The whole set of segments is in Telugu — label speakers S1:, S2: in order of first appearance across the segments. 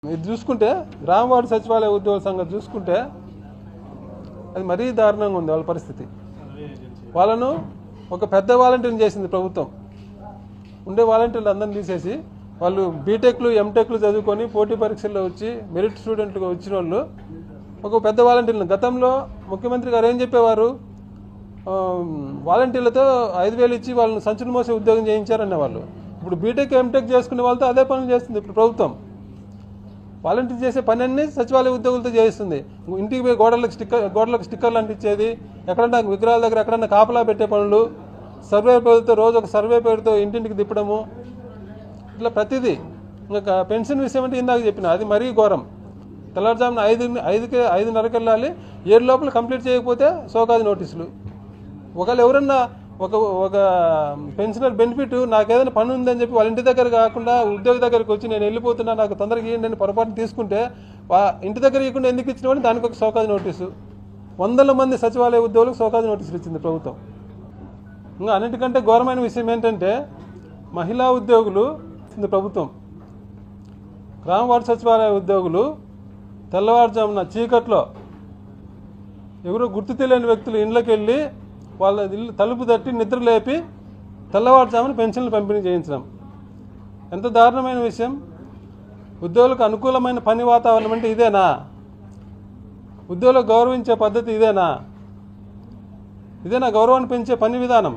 S1: ఇది చూసుకుంటే గ్రామవార్డు సచివాలయ ఉద్యోగుల సంగతి చూసుకుంటే అది మరీ దారుణంగా ఉంది వాళ్ళ పరిస్థితి. వాళ్ళను ఒక పెద్ద వాలంటీర్ని చేసింది ప్రభుత్వం. ఉండే వాలంటీర్లు అందరిని తీసేసి వాళ్ళు బీటెక్లు ఎంటెక్లు చదువుకొని పోటీ పరీక్షల్లో వచ్చి మెరిట్ స్టూడెంట్గా వచ్చిన వాళ్ళు ఒక పెద్ద వాలంటీర్లు. గతంలో ముఖ్యమంత్రి గారు ఏం చెప్పేవారు, వాలంటీర్లతో 5,000 ఇచ్చి వాళ్ళని సంచులు మోసే ఉద్యోగం చేయించారనేవాళ్ళు. ఇప్పుడు బీటెక్ ఎంటెక్ చేసుకునే వాళ్ళతో అదే పనులు చేస్తుంది ఇప్పుడు ప్రభుత్వం. వాలంటీర్ చేసే పని అన్నీ సచివాలయ ఉద్యోగులతో చేయిస్తుంది. ఇంటికి పోయి గోడలకు స్టిక్కర్లు అంటించేది, ఎక్కడన్నా విగ్రహాల దగ్గర ఎక్కడన్నా కాపలా పెట్టే పనులు, సర్వే పేరుతో రోజు ఒక సర్వే పేరుతో ఇంటింటికి తిప్పడము, ఇట్లా ప్రతిదీ. ఇంకా పెన్షన్ విషయం అంటే ఇందాక చెప్పిన అది మరీ ఘోరం. తెల్లవారుజామున 5:30కి వెళ్ళాలి, 7 లోపల కంప్లీట్ చేయకపోతే సోకాది నోటీసులు. ఒకవేళ ఎవరన్నా ఒక పెన్షనర్ బెనిఫిట్ నాకు ఏదైనా పని ఉందని చెప్పి వాళ్ళ ఇంటి దగ్గర కాకుండా ఉద్యోగి దగ్గరికి వచ్చి నేను వెళ్ళిపోతున్నా నాకు తొందరగా ఇవ్వండి అని పొరపాటున తీసుకుంటే ఇంటి దగ్గర ఇవ్వకుండా ఎందుకు ఇచ్చినామని దానికి ఒక సోకాది నోటీసు. 100 మంది సచివాలయ ఉద్యోగులకు సోకాది నోటీసులు ఇచ్చింది ప్రభుత్వం. ఇంకా అన్నిటికంటే ఘోరమైన విషయం ఏంటంటే మహిళా ఉద్యోగులు ఇచ్చింది ప్రభుత్వం. గ్రామ వార్డు సచివాలయ ఉద్యోగులు తెల్లవారుజామున చీకట్లో ఎవరో గుర్తు తెలియని వ్యక్తులు ఇళ్ళకి వెళ్ళి వాళ్ళ ఇల్లు తలుపు తట్టి నిద్ర లేపి తెల్లవారుజామున పెన్షన్లు పంపిణీ చేయించడం ఎంత దారుణమైన విషయం. ఉద్యోగులకు అనుకూలమైన పని వాతావరణం అంటే ఇదేనా? ఉద్యోగులకు గౌరవించే పద్ధతి ఇదేనా గౌరవాన్ని పెంచే పని విధానం?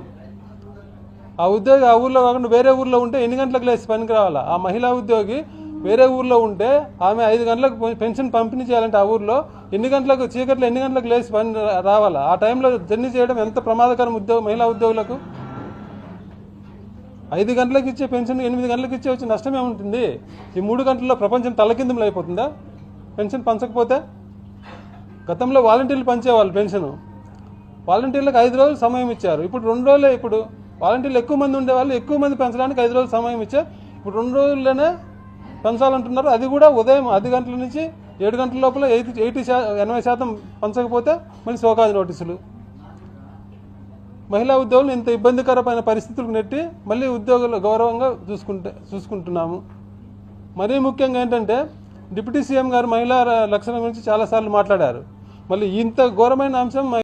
S1: ఆ ఉద్యోగి ఆ ఊర్లో కాకుండా వేరే ఊర్లో ఉంటే ఎన్ని గంటలకు లేచి పనికి రావాలా? ఆ మహిళా ఉద్యోగి వేరే ఊర్లో ఉంటే ఆమె 5 గంటలకు పెన్షన్ పంపిణీ చేయాలంటే ఆ ఊర్లో ఎన్ని గంటలకు చీకట్లో ఎన్ని గంటలకు లేచి పని రావాలా? ఆ టైంలో జర్నీ చేయడం ఎంత ప్రమాదకరం మహిళా ఉద్యోగులకు. 5 గంటలకు ఇచ్చే పెన్షన్ 8 గంటలకు ఇచ్చే వచ్చి నష్టమే ఉంటుంది. ఈ 3 గంటల్లో ప్రపంచం తలకిందులు అయిపోతుందా పెన్షన్ పంచకపోతే? గతంలో వాలంటీర్లు పంచేవాళ్ళు పెన్షను. వాలంటీర్లకు 5 రోజులు సమయం ఇచ్చారు, ఇప్పుడు 2 రోజులే. ఇప్పుడు వాలంటీర్లు ఎక్కువ మంది ఉండేవాళ్ళు ఎక్కువ మంది పెంచడానికి 5 రోజులు సమయం ఇచ్చారు, ఇప్పుడు 2 రోజుల్లోనే పెంచాలంటున్నారు. అది కూడా ఉదయం 10 గంటల నుంచి 7 గంటల లోపల 80% పంచకపోతే మళ్ళీ సోకాది నోటీసులు. మహిళా ఉద్యోగులు ఇంత ఇబ్బందికరమైన పరిస్థితులకు నెట్టి మళ్ళీ ఉద్యోగులు గౌరవంగా చూసుకుంటున్నాము. మరీ ముఖ్యంగా ఏంటంటే డిప్యూటీ సీఎం గారు మహిళా లక్షణం గురించి చాలాసార్లు మాట్లాడారు. మళ్ళీ ఇంత ఘోరమైన అంశం